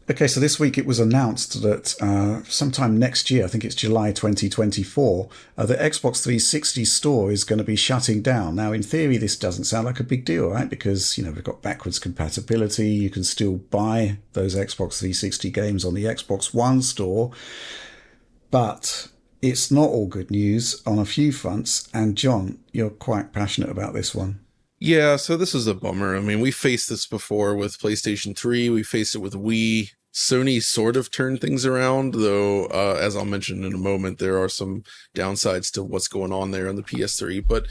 Okay, so this week it was announced that sometime next year, I think it's July 2024, the Xbox 360 store is going to be shutting down. Now, in theory, this doesn't sound like a big deal, right? Because, we've got backwards compatibility. You can still buy those Xbox 360 games on the Xbox One store. But it's not all good news on a few fronts. And John, you're quite passionate about this one. Yeah, so this is a bummer. I mean, we faced this before with PlayStation 3. We faced it with Wii. Sony sort of turned things around, though, as I'll mention in a moment, there are some downsides to what's going on there on the PS3. But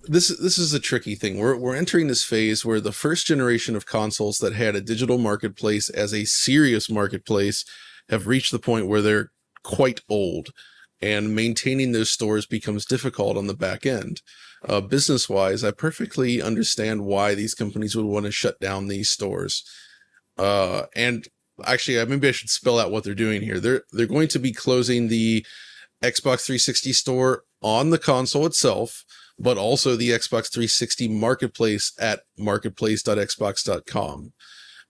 this is a tricky thing. We're entering this phase where the first generation of consoles that had a digital marketplace as a serious marketplace have reached the point where they're quite old, and maintaining those stores becomes difficult on the back end. Business wise, I perfectly understand why these companies would want to shut down these stores. And actually, maybe I should spell out what they're doing here. They're going to be closing the Xbox 360 store on the console itself, but also the Xbox 360 marketplace at marketplace.xbox.com.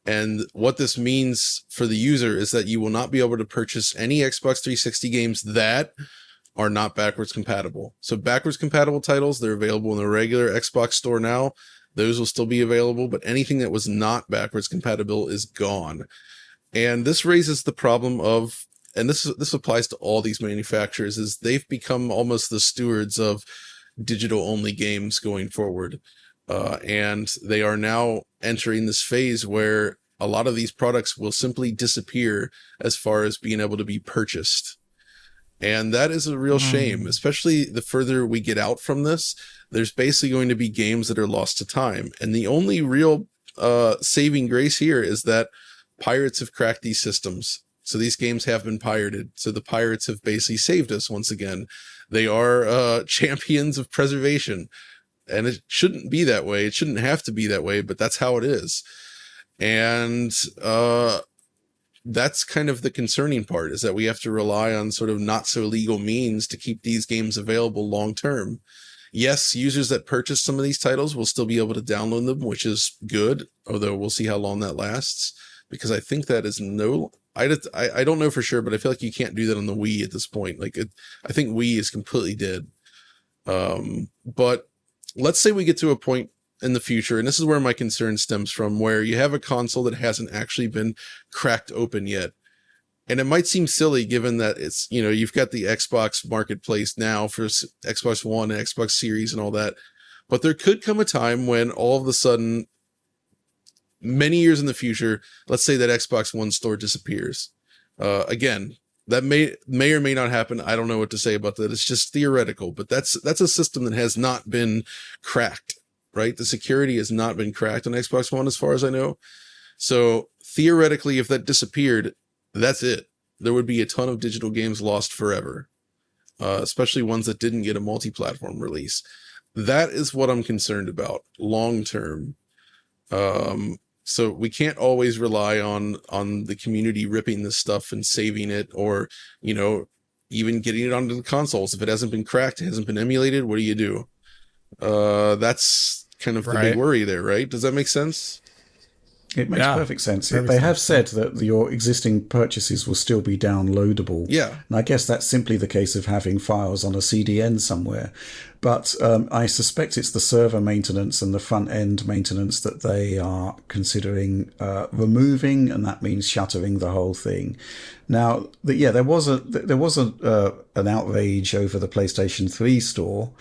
And what this means for the user is that you will not be able to purchase any Xbox 360 games that are not backwards compatible. So backwards compatible titles, they're available in the regular Xbox store now. Those will still be available, but anything that was not backwards compatible is gone. And this raises the problem of, and this applies to all these manufacturers, is they've become almost the stewards of digital only games going forward. And they are now entering this phase where a lot of these products will simply disappear as far as being able to be purchased. And that is a real shame, especially the further we get out from this. There's basically going to be games that are lost to time. And the only real saving grace here is that pirates have cracked these systems. So these games have been pirated. So the pirates have basically saved us once again. They are champions of preservation. And it shouldn't be that way. It shouldn't have to be that way, but that's how it is. And that's kind of the concerning part, is that we have to rely on sort of not so legal means to keep these games available long term. Yes, users that purchase some of these titles will still be able to download them, which is good, although we'll see how long that lasts, because I think that is I don't know for sure, but I feel like you can't do that on the Wii at this point. I think Wii is completely dead. But let's say we get to a point in the future, and this is where my concern stems from, where you have a console that hasn't actually been cracked open yet. And it might seem silly given that it's, you've got the Xbox marketplace now for Xbox One and Xbox Series and all that. But there could come a time when all of a sudden, many years in the future, let's say that Xbox One store disappears. Again, that may or may not happen. I don't know what to say about that. It's just theoretical, but that's a system that has not been cracked, right? The security has not been cracked on Xbox One as far as I know. So theoretically, if that disappeared, that's it. There would be a ton of digital games lost forever, especially ones that didn't get a multi-platform release. That is what I'm concerned about long term. So we can't always rely on the community ripping this stuff and saving it, or, even getting it onto the consoles. If it hasn't been cracked, it hasn't been emulated, what do you do? That's kind of the big Right. worry there, right? Does that make sense? It makes Yeah. perfect sense. Perfect They have sense. said that your existing purchases will still be downloadable. Yeah. And I guess that's simply the case of having files on a CDN somewhere. But I suspect it's the server maintenance and the front end maintenance that they are considering removing, and that means shuttering the whole thing. Now, there was an outrage over the PlayStation 3 store,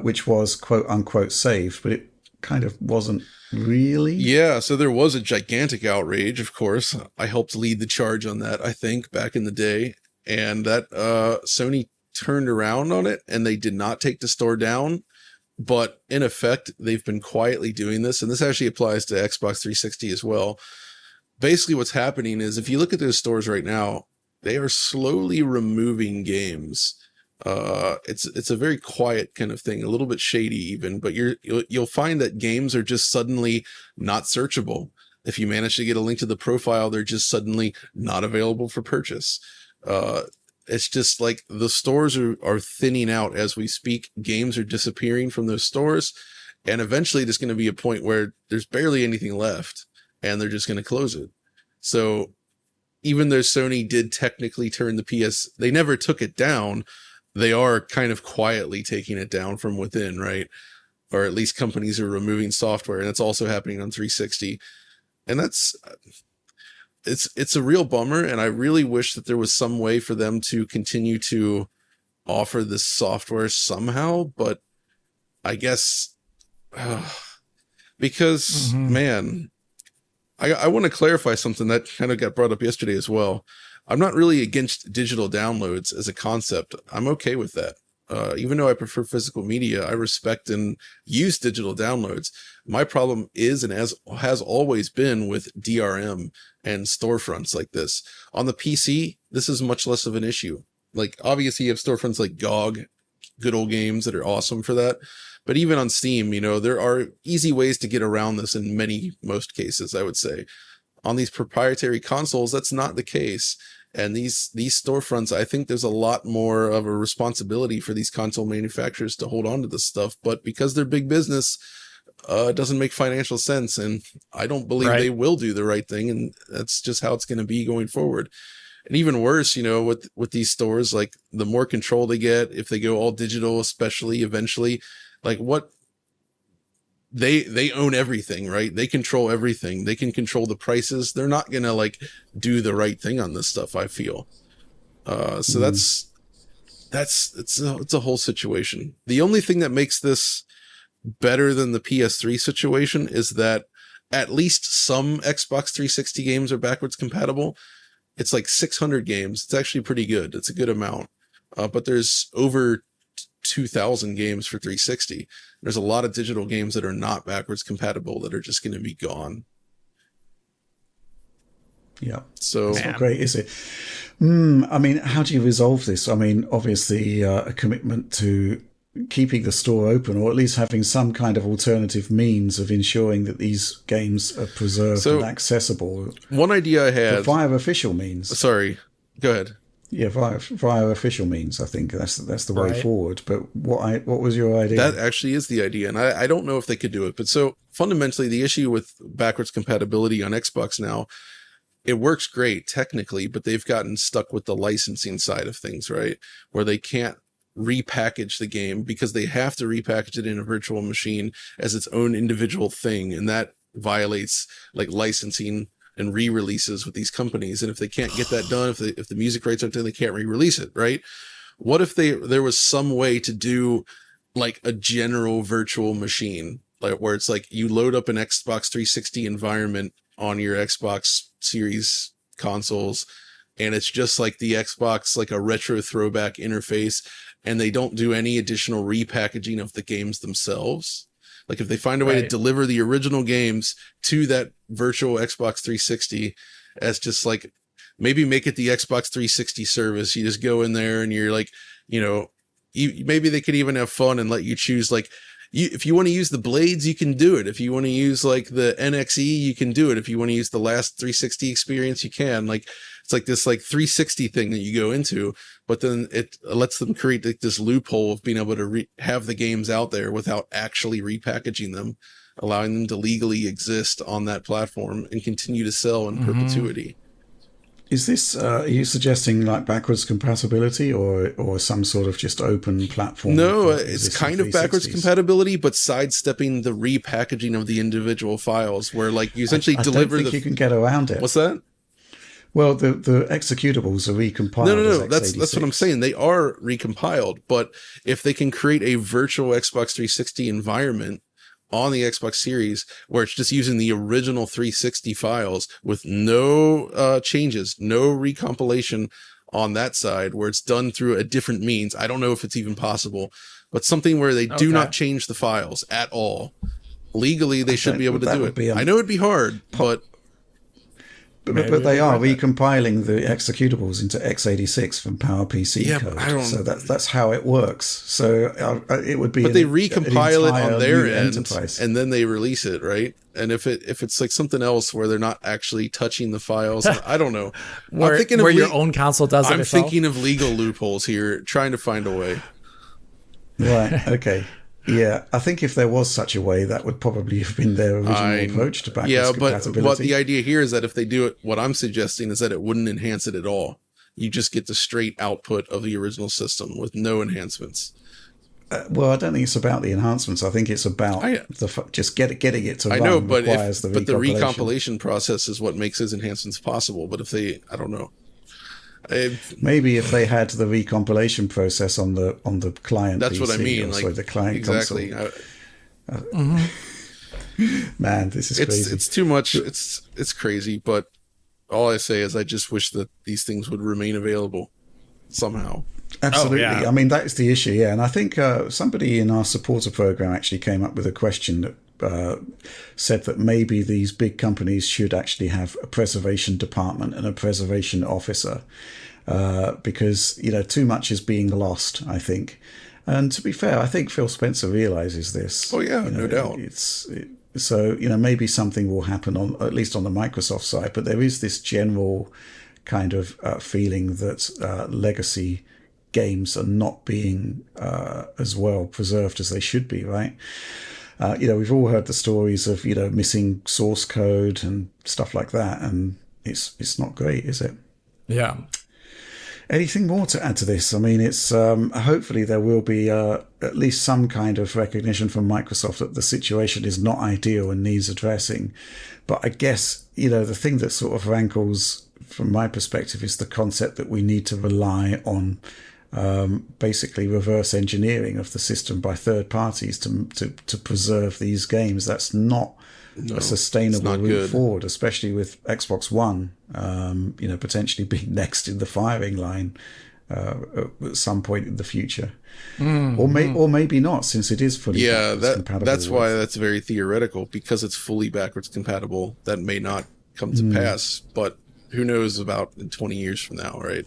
which was quote unquote saved, but it kind of wasn't really. Yeah, so there was a gigantic outrage, of course. I helped lead the charge on that, I think, back in the day. And that Sony turned around on it, and they did not take the store down. But in effect, they've been quietly doing this. And this actually applies to Xbox 360 as well. Basically, what's happening is, if you look at those stores right now, they are slowly removing games. It's a very quiet kind of thing, a little bit shady even, but you'll find that games are just suddenly not searchable. If you manage to get a link to the profile, they're just suddenly not available for purchase. It's just like the stores are thinning out as we speak. Games are disappearing from those stores, and eventually there's going to be a point where there's barely anything left, and they're just going to close it. So even though Sony did technically turn the PS, they never took it down. They are kind of quietly taking it down from within, right? Or at least companies are removing software, and that's also happening on 360. And it's a real bummer, and I really wish that there was some way for them to continue to offer this software somehow, but I guess because man, I want to clarify something that kind of got brought up yesterday as well. I'm not really against digital downloads as a concept. I'm okay with that. Even though I prefer physical media, I respect and use digital downloads. My problem is, and has always been, with DRM and storefronts like this. On the PC, this is much less of an issue. Like, obviously you have storefronts like GOG, good old games that are awesome for that. But even on Steam, there are easy ways to get around this in most cases, I would say. On these proprietary consoles, that's not the case. And these storefronts, I think there's a lot more of a responsibility for these console manufacturers to hold on to this stuff. But because they're big business, it doesn't make financial sense. And I don't believe they will do the right thing. And that's just how it's going to be going forward. And even worse, with these stores, like, the more control they get, if they go all digital, especially eventually, like, what they own everything, right? They control everything. They can control the prices. They're not going to do the right thing on this stuff, I feel. So it's a whole situation. The only thing that makes this better than the PS3 situation is that at least some Xbox 360 games are backwards compatible. It's like 600 games. It's actually pretty good. It's a good amount. But there's over 2,000 games for 360. There's a lot of digital games that are not backwards compatible that are just going to be gone. Yeah. So it's not great, is it? I mean, how do you resolve this? I mean, obviously a commitment to keeping the store open, or at least having some kind of alternative means of ensuring that these games are preserved and accessible. One idea I had via official means. Sorry, go ahead. Yeah, via official means. I think that's the way forward. But what was your idea? That actually is the idea, and I don't know if they could do it. But so fundamentally, the issue with backwards compatibility on Xbox now, it works great technically, but they've gotten stuck with the licensing side of things, right? Where they can't repackage the game because they have to repackage it in a virtual machine as its own individual thing, and that violates licensing and re-releases with these companies. And if they can't get that done, if the music rights aren't done, they can't re-release it, right? What if there was some way to do a general virtual machine, where it's you load up an Xbox 360 environment on your Xbox Series consoles, and it's just like the Xbox, a retro throwback interface, and they don't do any additional repackaging of the games themselves. If they find a way to deliver the original games to that virtual Xbox 360 as just maybe make it the Xbox 360 service. You just go in there and you're maybe they could even have fun and let you choose, if you want to use the blades, you can do it. If you want to use the NXE, you can do it. If you want to use the last 360 experience, you can. It's this 360 thing that you go into, but then it lets them create this loophole of being able to have the games out there without actually repackaging them, allowing them to legally exist on that platform and continue to sell in perpetuity. Is this, are you suggesting backwards compatibility or some sort of just open platform? No, it's kind of backwards compatibility, but sidestepping the repackaging of the individual files, where you essentially deliver. I don't think you can get around it. What's that? Well, the executables are recompiled. No. That's what I'm saying. They are recompiled, but if they can create a virtual Xbox 360 environment on the Xbox Series where it's just using the original 360 files with no changes, no recompilation on that side, where it's done through a different means. I don't know if it's even possible, but something where they do not change the files at all. Legally, they should be able to do it. I know it'd be hard, but they are recompiling the executables into x86 from PowerPC code. So that's how it works. So it would be. But they recompile it on their end, and then they release it, right? And if it's something else where they're not actually touching the files, I don't know. where your own console does it. I'm thinking of legal loopholes here, trying to find a way. Right. Okay. Yeah, I think if there was such a way, that would probably have been their original approach to backwards compatibility. But the idea here is that if they do it, what I'm suggesting is that it wouldn't enhance it at all. You just get the straight output of the original system with no enhancements. Well, I don't think it's about the enhancements. I think it's about just getting it to run. I know, but the recompilation process is what makes those enhancements possible. But if they, I don't know. Maybe if they had the recompilation process on the client, that's PC, what I mean. Like the client exactly. console. Man, this is crazy. It's too much. It's crazy. But all I say is I just wish that these things would remain available somehow. Absolutely. Oh, yeah. I mean, that is the issue. Yeah, and I think somebody in our supporter program actually came up with a question that said that maybe these big companies should actually have a preservation department and a preservation officer because too much is being lost, I think. And to be fair, I think Phil Spencer realizes this. Oh yeah, no doubt. So maybe something will happen at least on the Microsoft side, but there is this general kind of feeling that legacy games are not being as well preserved as they should be, right? We've all heard the stories of missing source code and stuff like that, and it's not great, is it? Yeah. Anything more to add to this? I mean, it's hopefully there will be at least some kind of recognition from Microsoft that the situation is not ideal and needs addressing. But I guess the thing that sort of rankles from my perspective is the concept that we need to rely on basically reverse engineering of the system by third parties to preserve these games. That's not a sustainable route forward, especially with Xbox One, potentially being next in the firing line at some point in the future, or maybe not, since it is fully compatible. That's why that's very theoretical, because it's fully backwards compatible. That may not come to pass, but who knows about in 20 years from now, right?